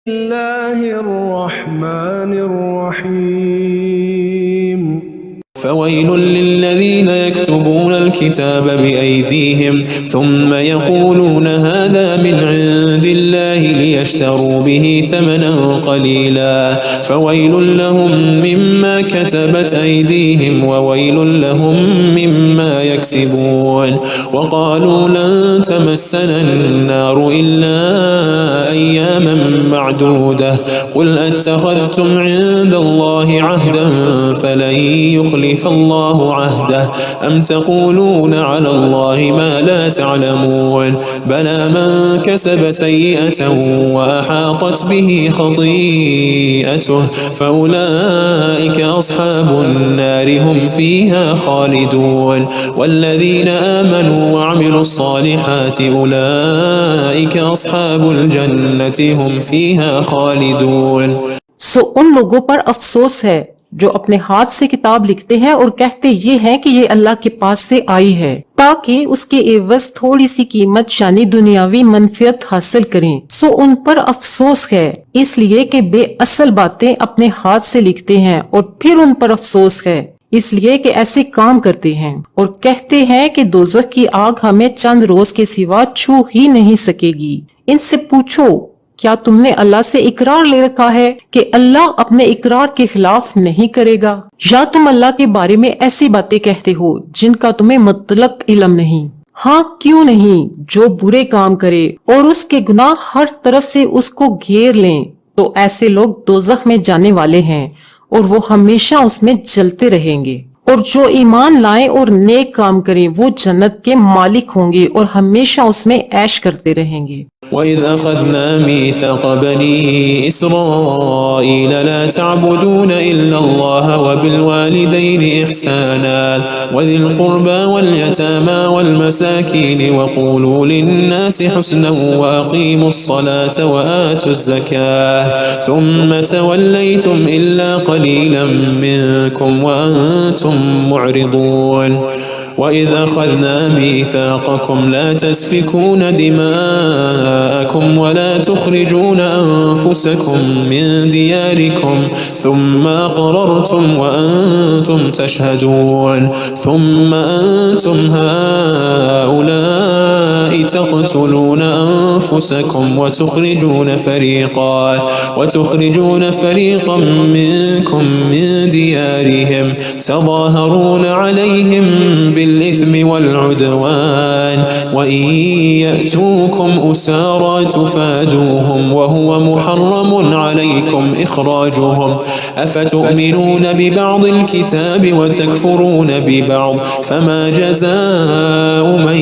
الله الرحمن الرحيم فويل للذين يكتبون الكتاب بأيديهم ثم يقولون هذا من عند الله ليشتروا به ثمنا قليلا فويل لهم مما كتبت أيديهم وويل لهم مما يكسبون وقالوا لن تمسنا النار إلا أياما معدودة قل أتخذتم عند الله عهدا فلن يخلف الله عهده أم تقولون على الله ما لا تعلمون بلى من كسب سيئة وأحاطت به خطيئته فأولئك أصحاب النار هم فيها خالدون والذين آمنوا وعملوا الصالحات أولئك أصحاب الجنة هم فيها خالدون. ان لوگوں پر افسوس ہے جو اپنے ہاتھ سے کتاب لکھتے ہیں اور کہتے یہ ہیں کہ یہ اللہ کے پاس سے آئی ہے تاکہ اس کے عوض تھوڑی سی قیمت یعنی دنیاوی منفعت حاصل کریں. ان پر افسوس ہے اس لیے کہ بے اصل باتیں اپنے ہاتھ سے لکھتے ہیں اور پھر ان پر افسوس ہے اس لیے کہ ایسے کام کرتے ہیں اور کہتے ہیں کہ دوزخ کی آگ ہمیں چند روز کے سوا چھو ہی نہیں سکے گی. ان سے پوچھو کیا تم نے اللہ سے اقرار لے رکھا ہے کہ اللہ اپنے اقرار کے خلاف نہیں کرے گا یا تم اللہ کے بارے میں ایسی باتیں کہتے ہو جن کا تمہیں مطلق علم نہیں. ہاں کیوں نہیں جو برے کام کرے اور اس کے گناہ ہر طرف سے اس کو گھیر لیں تو ایسے لوگ دوزخ میں جانے والے ہیں اور وہ ہمیشہ اس میں جلتے رہیں گے. اور جو ایمان لائیں اور نیک کام کریں وہ جنت کے مالک ہوں گے اور ہمیشہ اس میں عیش کرتے رہیں گے. وَإِذْ أَخَذْنَا مِيثَاقَ بَنِي إِسْرَائِيلَ لَا تَعْبُدُونَ إِلَّا اللَّهَ وَبِالْوَالِدَيْنِ إِحْسَانًا وَذِي الْقُرْبَى وَالْيَتَامَى وَالْمَسَاكِينِ وَقُولُوا لِلنَّاسِ حُسْنًا وَأَقِيمُوا الصَّلَاةَ وَآتُوا الزَّكَاةَ ثُمَّ تَوَلَّيْتُمْ إِلَّا قَلِيلًا مِّنكُمْ وَأَنتُمْ مُعْرِضُونَ. وَإِذْ أَخَذْنَا مِيثَاقَكُمْ لَا تَسْفِكُونَ دِمَاءَكُمْ وَلَا تُخْرِجُونَ أَنفُسَكُمْ مِنْ دِيَارِكُمْ ثُمَّ أَقْرَرْتُمْ وَأَنْتُمْ تَشْهَدُونَ ثُمَّ أَنْتُمْ هَؤُلَاءِ تَقْتُلُونَ أَنفُسَكُمْ وَتُخْرِجُونَ فَرِيقًا مِنْكُمْ مِنْ دِيَارِهِمْ تَظَاهَرُونَ عَلَيْهِمْ بالإثم والعدوان وإن يأتوكم أسارى تفادوهم وهو محرم عليكم إخراجهم أفتؤمنون ببعض الكتاب وتكفرون ببعض فما جزاء من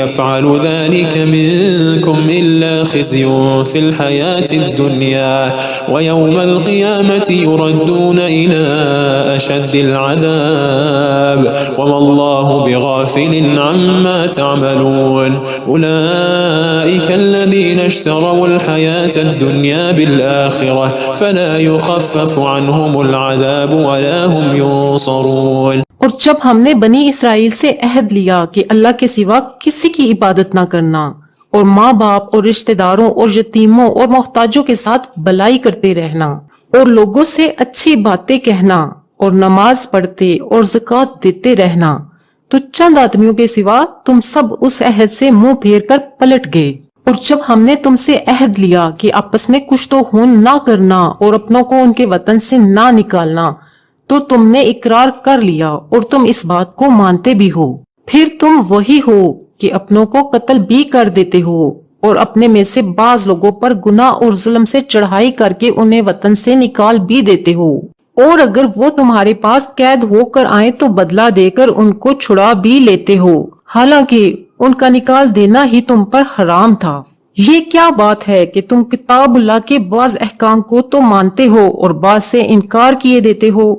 يفعل ذلك منكم إلا خزي في الحياة الدنيا ويوم القيامة يردون إلى أشد العذاب وما الله بغافل عما تعملون أولئك الذين اشتروا الحياة الدنيا بالآخرة فلا يخفف عنهم العذاب ولا هم ينصرون. اور جب ہم نے بنی اسرائیل سے عہد لیا کہ اللہ کے سوا کسی کی عبادت نہ کرنا اور ماں باپ اور رشتہ داروں اور یتیموں اور محتاجوں کے ساتھ بھلائی کرتے رہنا اور لوگوں سے اچھی باتیں کہنا اور نماز پڑھتے اور زکوٰۃ دیتے رہنا تو چند آدمیوں کے سوا تم سب اس عہد سے منہ پھیر کر پلٹ گئے. اور جب ہم نے تم سے عہد لیا کہ آپس میں کچھ تو خون نہ کرنا اور اپنوں کو ان کے وطن سے نہ نکالنا تو تم نے اقرار کر لیا اور تم اس بات کو مانتے بھی ہو. پھر تم وہی ہو کہ اپنوں کو قتل بھی کر دیتے ہو اور اپنے میں سے بعض لوگوں پر گناہ اور ظلم سے چڑھائی کر کے انہیں وطن سے نکال بھی دیتے ہو اور اگر وہ تمہارے پاس قید ہو کر آئیں تو بدلہ دے کر ان کو چھڑا بھی لیتے ہو حالانکہ ان کا نکال دینا ہی تم پر حرام تھا. یہ کیا بات ہے کہ تم کتاب اللہ کے بعض احکام کو تو مانتے ہو اور بعض سے انکار کیے دیتے ہو.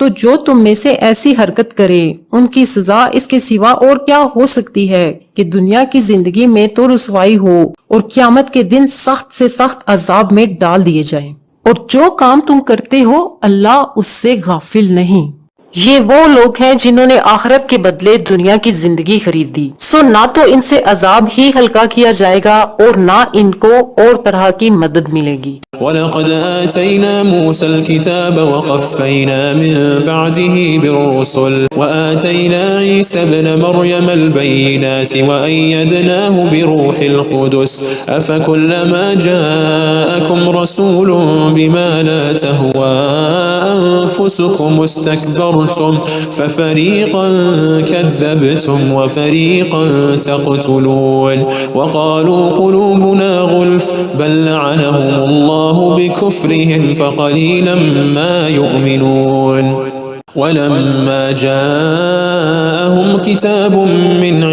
تو جو تم میں سے ایسی حرکت کرے ان کی سزا اس کے سوا اور کیا ہو سکتی ہے کہ دنیا کی زندگی میں تو رسوائی ہو اور قیامت کے دن سخت سے سخت عذاب میں ڈال دیے جائیں. اور جو کام تم کرتے ہو اللہ اس سے غافل نہیں. یہ وہ لوگ ہیں جنہوں نے آخرت کے بدلے دنیا کی زندگی خریدی نہ تو ان سے عذاب ہی ہلکا کیا جائے گا اور نہ ان کو اور طرح کی مدد ملے گی. وَلَقَدْ آتَيْنَا مُوسَى الْكِتَابَ وَقَفَّيْنَا مِن بَعْدِهِ بِالرُّسُلِ وَآتَيْنَا عِيسَى ابْنَ مَرْيَمَ الْبَيِّنَاتِ وَأَيَّدْنَاهُ بِرُوحِ الْقُدُسِ أَفَكُلَّمَا جَاءَكُمْ رَسُولٌ بِمَا لَا تَهْوَى أَنفُسُكُمُ اسْتَكْبَرْتُمْ فَفَرِيقًا كَذَّبْتُمْ وَفَرِيقًا تَقْتُلُونَ وَقَالُوا قُلُوبُنَا غُلْفٌ بَل لَّعَنَهُمُ اللَّهُ بِكُفْرِهِمْ فَقَلِيلًا مَّا يُؤْمِنُونَ ولما جاءهم كتاب من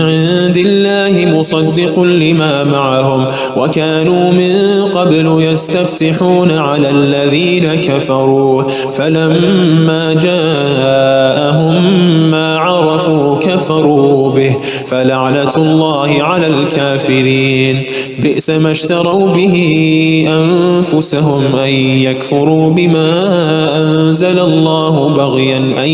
عند الله مصدق لما معهم وكانوا من قبل يستفتحون على الذين كفروا فلما جاءهم ما عرفوا كفروا به فلعنة الله على الكافرين بئس ما اشتروا به أنفسهم أن يكفروا بما أنزل الله بغيا أن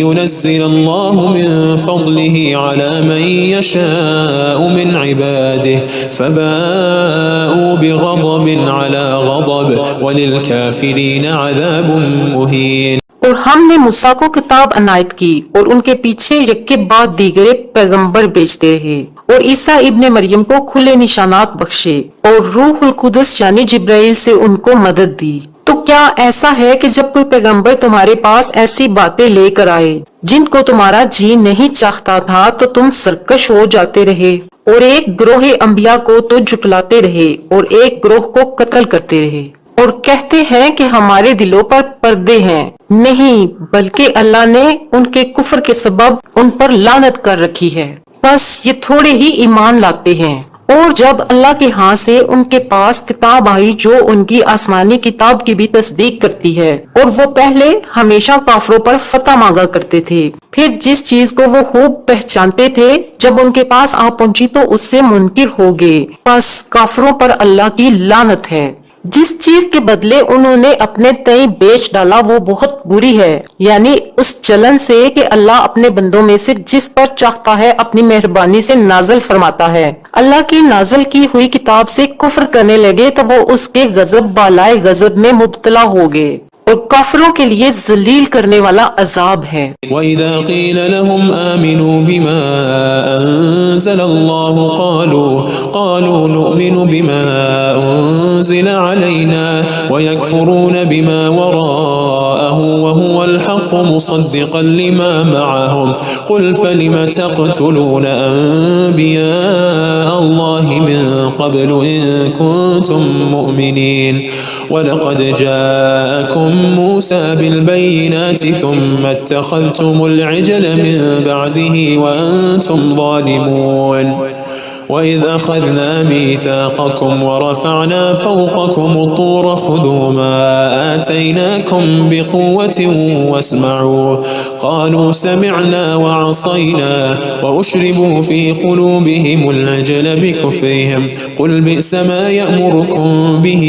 ينزل الله من فضله على من يشاء من عباده فباءوا بغضب على غضب وللكافرين عذاب مهين. اور ہم نے موسیٰ کو کتاب عنایت کی اور ان کے پیچھے یکے بعد دیگرے پیغمبر بھیجتے رہے اور عیسیٰ ابن مریم کو کھلے نشانات بخشے اور روح القدس یعنی جبرائیل سے ان کو مدد دی. تو کیا ایسا ہے کہ جب کوئی پیغمبر تمہارے پاس ایسی باتیں لے کر آئے جن کو تمہارا جی نہیں چاہتا تھا تو تم سرکش ہو جاتے رہے اور ایک گروہ انبیاء کو تو جھٹلاتے رہے اور ایک گروہ کو قتل کرتے رہے اور کہتے ہیں کہ ہمارے دلوں پر پردے ہیں؟ نہیں، بلکہ اللہ نے ان کے کفر کے سبب ان پر لعنت کر رکھی ہے. بس یہ تھوڑے ہی ایمان لاتے ہیں. اور جب اللہ کے ہاں سے ان کے پاس کتاب آئی جو ان کی آسمانی کتاب کی بھی تصدیق کرتی ہے اور وہ پہلے ہمیشہ کافروں پر فتح مانگا کرتے تھے، پھر جس چیز کو وہ خوب پہچانتے تھے جب ان کے پاس آ پہنچی تو اس سے منکر ہو گئے. بس کافروں پر اللہ کی لعنت ہے. جس چیز کے بدلے انہوں نے اپنے تئیں بیچ ڈالا وہ بہت بری ہے، یعنی اس چلن سے کہ اللہ اپنے بندوں میں سے جس پر چاہتا ہے اپنی مہربانی سے نازل فرماتا ہے. اللہ کی نازل کی ہوئی کتاب سے کفر کرنے لگے تو وہ اس کے غضب بالائے غضب میں مبتلا ہو گئے اور کافروں کے لیے ذلیل کرنے والا عذاب ہے. وَإِذَا قِيلَ لَهُمْ آمِنُوا بِمَا أَنزَلَ اللَّهُ قَالُوا نُؤْمِنُ بِمَا أُنزِلَ عَلَيْنَا وَيَكْفُرُونَ بِمَا وَرَاءَهُ وَهُوَ الْحَقُّ مُصَدِّقًا لِمَا مَعَهُمْ قُلْ فَلِمَ تَقْتُلُونَ أَنبِيَاءَ اللَّهِ مِن قَبْلُ إِن كُنتُم مُّؤْمِنِينَ وَلَقَدْ جَاءَكُم موسى بالبينات ثم اتخذتم العجل من بعده وأنتم ظالمون وإذ أخذنا ميثاقكم ورفعنا فوقكم الطور خذوا ما آتيناكم بقوة واسمعوا قالوا سمعنا وعصينا وأشربوا في قلوبهم العجل بكفرهم قل بئس ما يأمركم به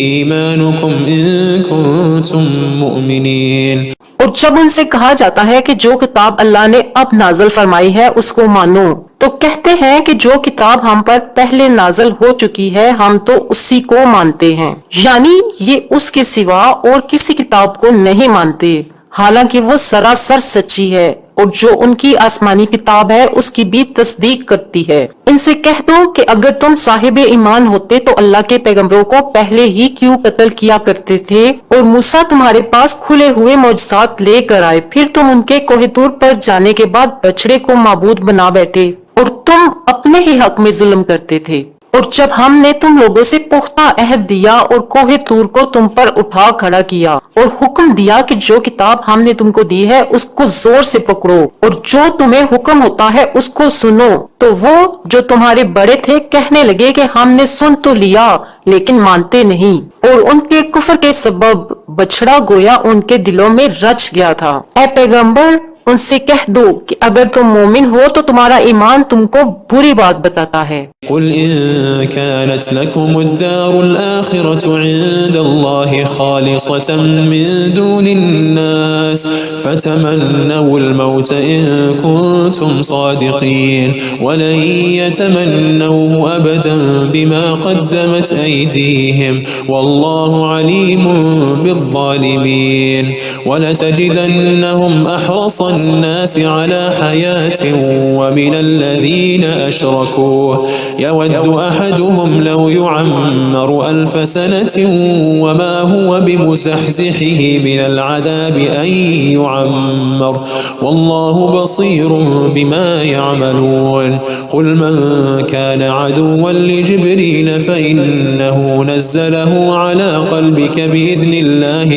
إيمانكم إن كنتم مؤمنين. اور جب ان سے کہا جاتا ہے کہ جو کتاب اللہ نے اب نازل فرمائی ہے اس کو مانو تو کہتے ہیں کہ جو کتاب ہم پر پہلے نازل ہو چکی ہے ہم تو اسی کو مانتے ہیں، یعنی یہ اس کے سوا اور کسی کتاب کو نہیں مانتے، حالانکہ وہ سراسر سچی ہے اور جو ان کی آسمانی کتاب ہے اس کی بھی تصدیق کرتی ہے. ان سے کہہ دو کہ اگر تم صاحب ایمان ہوتے تو اللہ کے پیغمبروں کو پہلے ہی کیوں قتل کیا کرتے تھے اور موسیٰ تمہارے پاس کھلے ہوئے معجزات لے کر آئے، پھر تم ان کے کوہ طور پر جانے کے بعد بچڑے کو معبود بنا بیٹھے اور تم اپنے ہی حق میں ظلم کرتے تھے. اور جب ہم نے تم لوگوں سے پختہ عہد دیا اور کوہ طور کو تم پر اٹھا کھڑا کیا اور حکم دیا کہ جو کتاب ہم نے تم کو دی ہے اس کو زور سے پکڑو اور جو تمہیں حکم ہوتا ہے اس کو سنو، تو وہ جو تمہارے بڑے تھے کہنے لگے کہ ہم نے سن تو لیا لیکن مانتے نہیں، اور ان کے کفر کے سبب بچڑا گویا ان کے دلوں میں رچ گیا تھا. اے پیغمبر ان سے کہہ دو کہ اگر تم مومن ہو تو تمہارا ایمان تم کو بری بات بتاتا ہے۔ قل إن كانت لكم الدار الآخرة عند الله خالصة من دون الناس فتمنوا الموت إن كنتم صادقين ولن يتمنوه أبدا بما قدمت أيديهم والله عليم بالظالمين ولتجدنهم أحرص الناس على حياة ومن الذين أشركوا يود أحدهم لو يعمر 1000 سنة وما هو بمزحزحه من العذاب أن يعمر والله بصير بما يعملون قل من كان عدوا لجبريل فإنه نزله على قلبك بإذن الله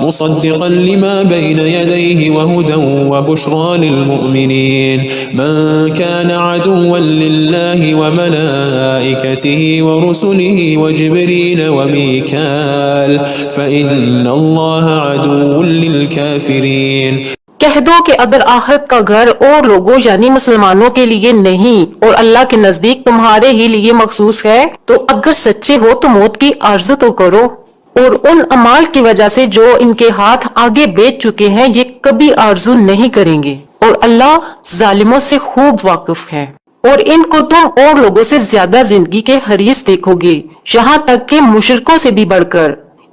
مصدقا لما بين يديه وهدى وبشرى للمؤمنين من كان عدوا لله وملائكته ورسله وجبريل وميكال فإن الله عدو للكافرين۔ کہہ دو کہ اگر آخرت کا گھر اور لوگوں یعنی مسلمانوں کے لیے نہیں اور اللہ کے نزدیک تمہارے ہی لیے مخصوص ہے تو اگر سچے ہو تو موت کی آرزو تو کرو، اور ان اعمال کی وجہ سے جو ان کے ہاتھ آگے بیچ چکے ہیں یہ کبھی آرزو نہیں کریں گے، اور اللہ ظالموں سے خوب واقف ہے۔ اور ان کو تم اور لوگوں سے زیادہ زندگی کے حریص دیکھو گے، یہاں تک کہ مشرکوں سے بھی بڑھ کر۔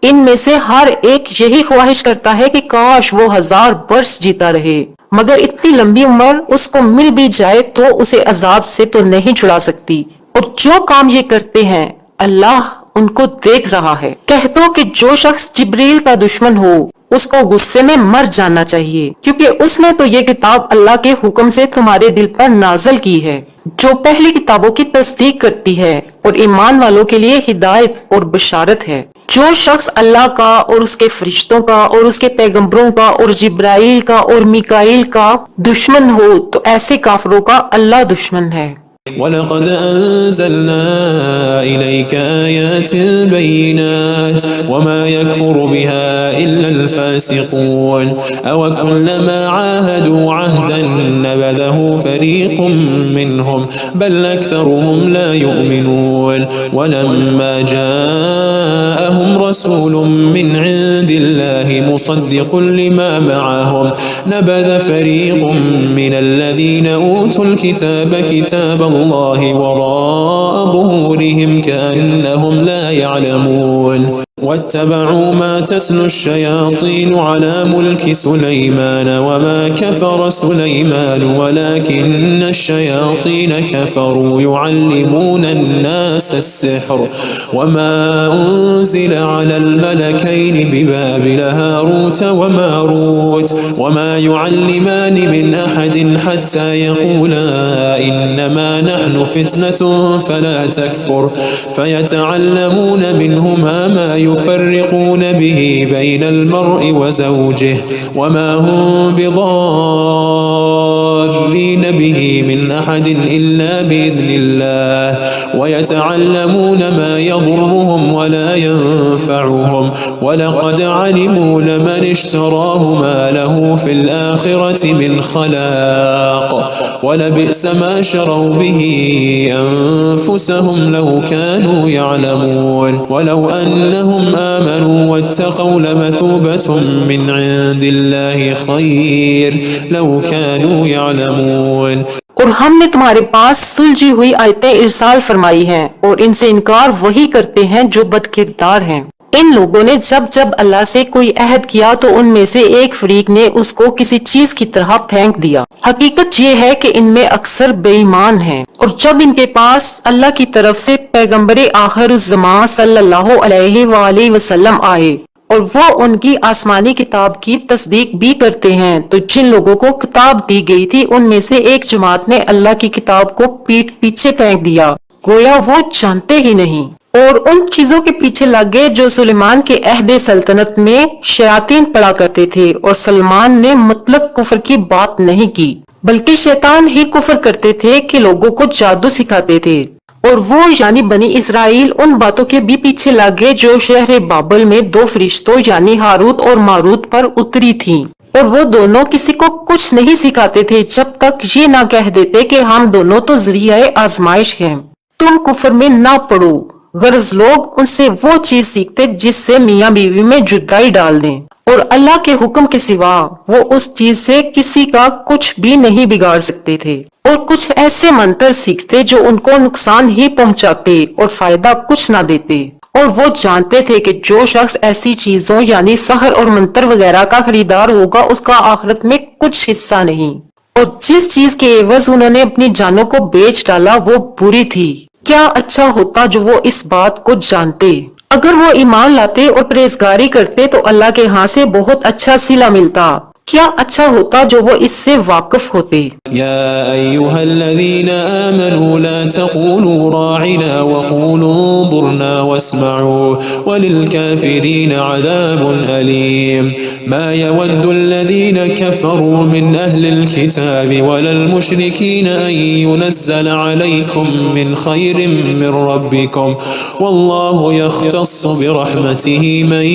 ان میں سے ہر ایک یہی خواہش کرتا ہے کہ کاش وہ 1000 برس جیتا رہے، مگر اتنی لمبی عمر اس کو مل بھی جائے تو اسے عذاب سے تو نہیں چھڑا سکتی، اور جو کام یہ کرتے ہیں اللہ ان کو دیکھ رہا ہے۔ کہہ دو کہ جو شخص جبریل کا دشمن ہو اس کو غصے میں مر جانا چاہیے، کیونکہ اس نے تو یہ کتاب اللہ کے حکم سے تمہارے دل پر نازل کی ہے جو پہلی کتابوں کی تصدیق کرتی ہے اور ایمان والوں کے لیے ہدایت اور بشارت ہے۔ جو شخص اللہ کا اور اس کے فرشتوں کا اور اس کے پیغمبروں کا اور جبرائیل کا اور میکائیل کا دشمن ہو تو ایسے کافروں کا اللہ دشمن ہے۔ وَلَقَدْ أَنزَلْنَا إِلَيْكَ آيَاتٍ بَيِّنَاتٍ وَمَا يَكْفُرُ بِهَا إِلَّا الْفَاسِقُونَ أَوَكُلَّمَا عَاهَدُوا عَهْدًا نَبَذَهُ فَرِيقٌ مِّنْهُمْ بَلْ أَكْثَرُهُمْ لَا يُؤْمِنُونَ وَلَمَّا جَاءَهُمْ رَسُولٌ مِّنْ عِندِ اللَّهِ مُصَدِّقٌ لِّمَا مَعَهُمْ نَبَذَ فَرِيقٌ مِّنَ الَّذِينَ أُوتُوا الْكِتَابَ كِتَابَ الله وراء ظهورهم كأنهم لا يعلمون واتبعوا ما تتلو الشياطين على ملك سليمان وما كفر سليمان ولكن الشياطين كفروا يعلمون الناس السحر وما أنزل على الملكين ببابل هاروت وماروت وما يعلمان من أحد حتى يقولا إنما نحن فتنة فلا تكفر فيتعلمون منهما ما يفرقون به بين المرء وزوجه وما هم بضارين به من أحد إلا بإذن الله ويتعلمون ما يضرهم ولا ينفعهم ولقد علموا لمن اشتراه ما له في الآخرة من خلاق ولبئس ما شروا به أنفسهم لو كانوا يعلمون ولو أنهم آمنوا واتقوا لمثوبة من عند الله خير لو كانوا يعلمون۔ اور ہم نے تمہارے پاس سلجھی ہوئی آیتیں ارسال فرمائی ہیں اور ان سے انکار وہی کرتے ہیں جو بد کردار ہیں۔ ان لوگوں نے جب جب اللہ سے کوئی عہد کیا تو ان میں سے ایک فریق نے اس کو کسی چیز کی طرح پھینک دیا۔ حقیقت یہ ہے کہ ان میں اکثر بے ایمان ہیں، اور جب ان کے پاس اللہ کی طرف سے پیغمبر آخر الزمان صلی اللہ علیہ وآلہ وسلم آئے اور وہ ان کی آسمانی کتاب کی تصدیق بھی کرتے ہیں تو جن لوگوں کو کتاب دی گئی تھی ان میں سے ایک جماعت نے اللہ کی کتاب کو پیٹھ پیچھے پھینک دیا گویا وہ جانتے ہی نہیں، اور ان چیزوں کے پیچھے لگ گئے جو سلیمان کے عہد سلطنت میں شیاطین پڑا کرتے تھے، اور سلمان نے مطلق کفر کی بات نہیں کی بلکہ شیطان ہی کفر کرتے تھے کہ لوگوں کو جادو سکھاتے تھے، اور وہ یعنی بنی اسرائیل ان باتوں کے بھی پیچھے لگ گئے جو شہر بابل میں 2 فرشتوں یعنی ہاروت اور ماروت پر اتری تھیں، اور وہ دونوں کسی کو کچھ نہیں سکھاتے تھے جب تک یہ نہ کہہ دیتے کہ ہم دونوں تو ذریعہ آزمائش ہیں، تم کفر میں نہ پڑو۔ غرض لوگ ان سے وہ چیز سیکھتے جس سے میاں بیوی میں جدائی ڈال دیں، اور اللہ کے حکم کے سوا وہ اس چیز سے کسی کا کچھ بھی نہیں بگاڑ سکتے تھے، اور کچھ ایسے منتر سیکھتے جو ان کو نقصان ہی پہنچاتے اور فائدہ کچھ نہ دیتے، اور وہ جانتے تھے کہ جو شخص ایسی چیزوں یعنی سحر اور منتر وغیرہ کا خریدار ہوگا اس کا آخرت میں کچھ حصہ نہیں، اور جس چیز کے عوض انہوں نے اپنی جانوں کو بیچ ڈالا وہ بری تھی۔ کیا اچھا ہوتا جو وہ اس بات کو جانتے۔ اگر وہ ایمان لاتے اور پرہیزگاری کرتے تو اللہ کے ہاں سے بہت اچھا صلہ ملتا۔ کیا اچھا ہوتا جو وہ اس سے واقف ہوتے۔ يا أيها الذين آمنوا لا تقولوا راعنا وقولوا انظرنا واسمعوا وللكافرين عذاب أليم ما يود الذين كفروا من أهل الكتاب ولا المشركين أن ينزل عليكم من خير من ربكم والله يختص برحمته من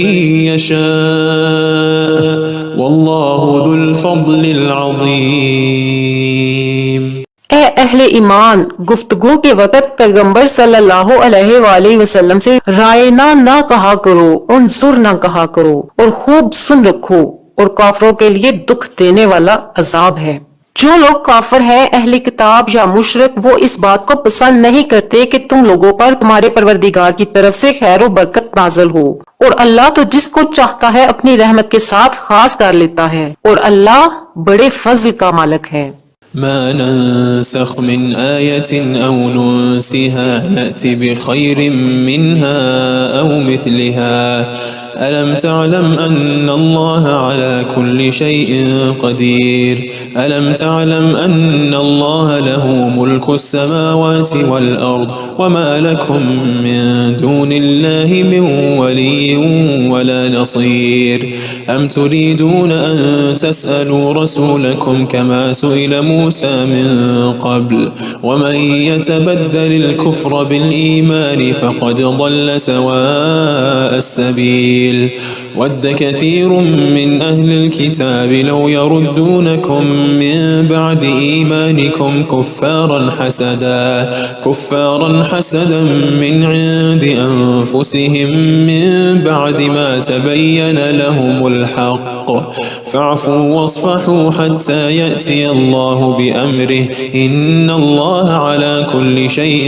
يشاء والله ذو الفضل العظيم۔ اے اہل ایمان، گفتگو کے وقت پیغمبر صلی اللہ علیہ وآلہ وسلم سے رائنا نہ کہا کرو، انظر نہ کہا کرو، اور خوب سن رکھو، اور کافروں کے لیے دکھ دینے والا عذاب ہے۔ جو لوگ کافر ہیں، اہل کتاب یا مشرک، وہ اس بات کو پسند نہیں کرتے کہ تم لوگوں پر تمہارے پروردگار کی طرف سے خیر و برکت نازل ہو، اور اللہ تو جس کو چاہتا ہے اپنی رحمت کے ساتھ خاص کر لیتا ہے، اور اللہ بڑے فضل کا مالک ہے۔ ما ننسخ من آية أو ننسها نأتي بخير منها أو مثلها ألم تعلم أن الله على كل شيء قدير ألم تعلم أن الله له ملك السماوات والأرض وما لكم من دون الله من ولي ولا نصير أم تريدون أن تسألوا رسولكم كما سئل موسى من قبل ومن يتبدل الكفر بالإيمان فقد ضل سواء السبيل ود كثير من أهل الكتاب لو يردونكم من بعد إيمانكم كفارا حسدا من عند أنفسهم من بعد ما تبين لهم الحق فاعفوا واصفحوا حتى يأتي الله بأمره إن الله على كل شيء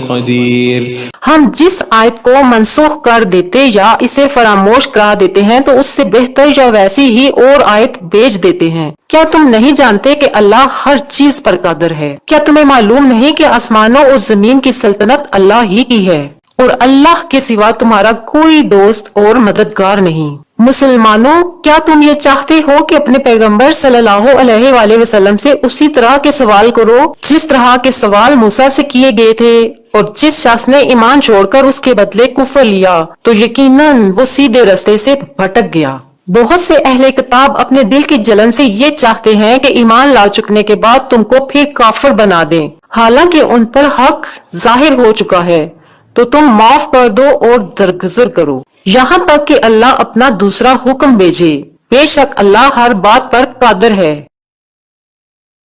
قدير۔ ہم جس آیت کو منسوخ کر دیتے یا اسے فراموش کرا دیتے ہیں تو اس سے بہتر یا ویسی ہی اور آیت بھیج دیتے ہیں۔ کیا تم نہیں جانتے کہ اللہ ہر چیز پر قادر ہے؟ کیا تمہیں معلوم نہیں کہ آسمانوں اور زمین کی سلطنت اللہ ہی کی ہے، اور اللہ کے سوا تمہارا کوئی دوست اور مددگار نہیں۔ مسلمانوں، کیا تم یہ چاہتے ہو کہ اپنے پیغمبر صلی اللہ علیہ وآلہ وسلم سے اسی طرح کے سوال کرو جس طرح کے سوال موسیٰ سے کیے گئے تھے، اور جس شخص نے ایمان چھوڑ کر اس کے بدلے کفر لیا تو یقیناً وہ سیدھے رستے سے بھٹک گیا۔ بہت سے اہل کتاب اپنے دل کی جلن سے یہ چاہتے ہیں کہ ایمان لا چکنے کے بعد تم کو پھر کافر بنا دیں، حالانکہ ان پر حق ظاہر ہو چکا ہے، تو تم معاف کر دو اور درگزر کرو یہاں تک کہ اللہ اپنا دوسرا حکم بھیجے۔ بے شک اللہ ہر بات پر قادر ہے۔